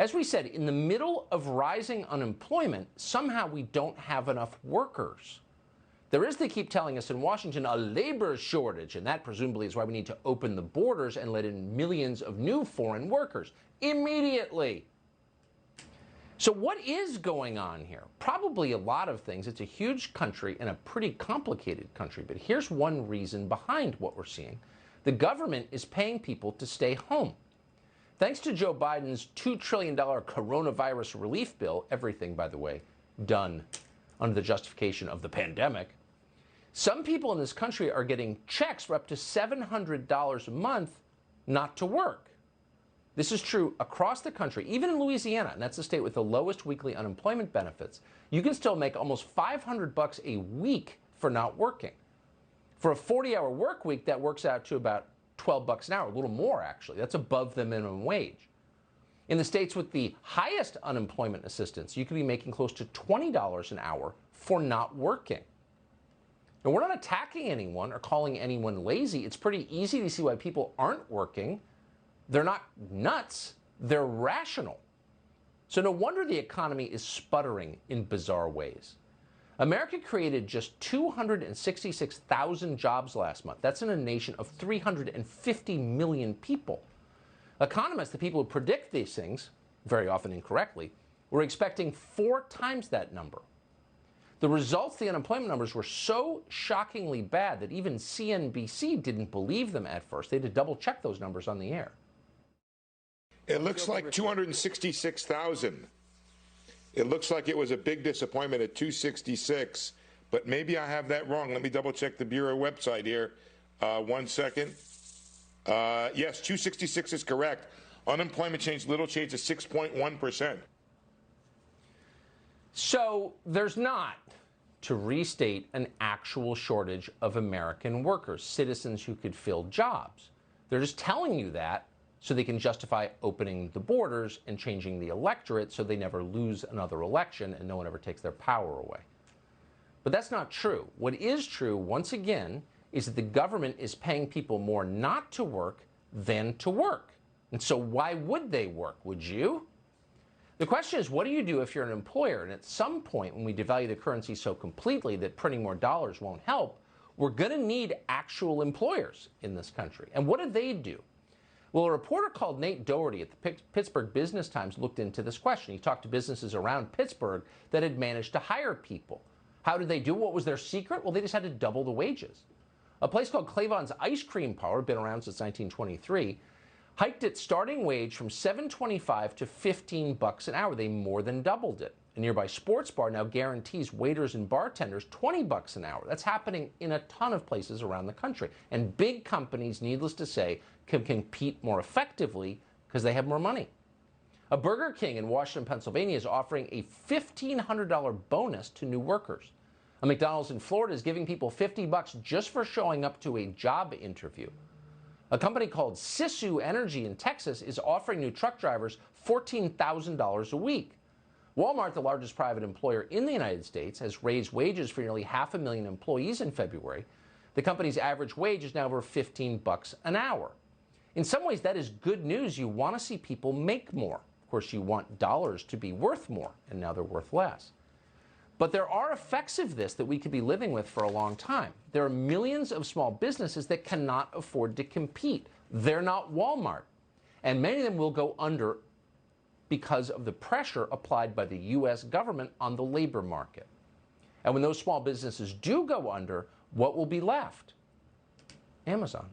As we said, in the middle of rising unemployment, somehow we don't have enough workers. There is, they keep telling us in Washington, a labor shortage, and that presumably is why we need to open the borders and let in millions of new foreign workers immediately. So what is going on here? Probably a lot of things. It's a huge country and a pretty complicated country, but here's one reason behind what we're seeing. The government is paying people to stay home. Thanks to Joe Biden's $2 trillion coronavirus relief bill, everything, by the way, done under the justification of the pandemic, some people in this country are getting checks for up to $700 a month not to work. This is true across the country, even in Louisiana, and that's the state with the lowest weekly unemployment benefits. You can still make almost $500 a week for not working. For a 40-hour work week, that works out to about $12 an hour, a little more actually. That's above the minimum wage. In the states with the highest unemployment assistance, you could be making close to $20 an hour for not working. Now, we're not attacking anyone or calling anyone lazy. It's pretty easy to see why people aren't working. They're not nuts. They're rational. So no wonder the economy is sputtering in bizarre ways. America created just 266,000 jobs last month. That's in a nation of 350 million people. Economists, the people who predict these things, very often incorrectly, were expecting 4 times that number. The results, the unemployment numbers, were so shockingly bad that even CNBC didn't believe them at first. They had to double check those numbers on the air. It looks like 266,000. It looks like it was a big disappointment at 266, but maybe I have that wrong. Let me double check the Bureau website here. 1 second. Yes, 266 is correct. Unemployment change, little change to 6.1%. So there's not, to restate, an actual shortage of American workers, citizens who could fill jobs. They're just telling you that so they can justify opening the borders and changing the electorate so they never lose another election and no one ever takes their power away. But that's not true. What is true, once again, is that the government is paying people more not to work than to work. And so why would they work? Would you? The question is, what do you do if you're an employer? And at some point, when we devalue the currency so completely that printing more dollars won't help, we're going to need actual employers in this country. And what do they do? Well, a reporter called Nate Doherty at the Pittsburgh Business Times looked into this question. He talked to businesses around Pittsburgh that had managed to hire people. How did they do? What was their secret? Well, they just had to double the wages. A place called Clavon's Ice Cream Parlor, been around since 1923, hiked its starting wage from $7.25 to $15 an hour. They more than doubled it. A nearby sports bar now guarantees waiters and bartenders $20 an hour. That's happening in a ton of places around the country. And big companies, needless to say, can compete more effectively because they have more money. A Burger King in Washington, Pennsylvania is offering a $1,500 bonus to new workers. A McDonald's in Florida is giving people $50 just for showing up to a job interview. A company called Sisu Energy in Texas is offering new truck drivers $14,000 a week. Walmart, the largest private employer in the United States, has raised wages for nearly 500,000 employees in February. The company's average wage is now over $15 an hour. In some ways, that is good news. You want to see people make more. Of course, you want dollars to be worth more, and now they're worth less. But there are effects of this that we could be living with for a long time. There are millions of small businesses that cannot afford to compete. They're not Walmart. And many of them will go under because of the pressure applied by the U.S. government on the labor market. And when those small businesses do go under, what will be left? Amazon.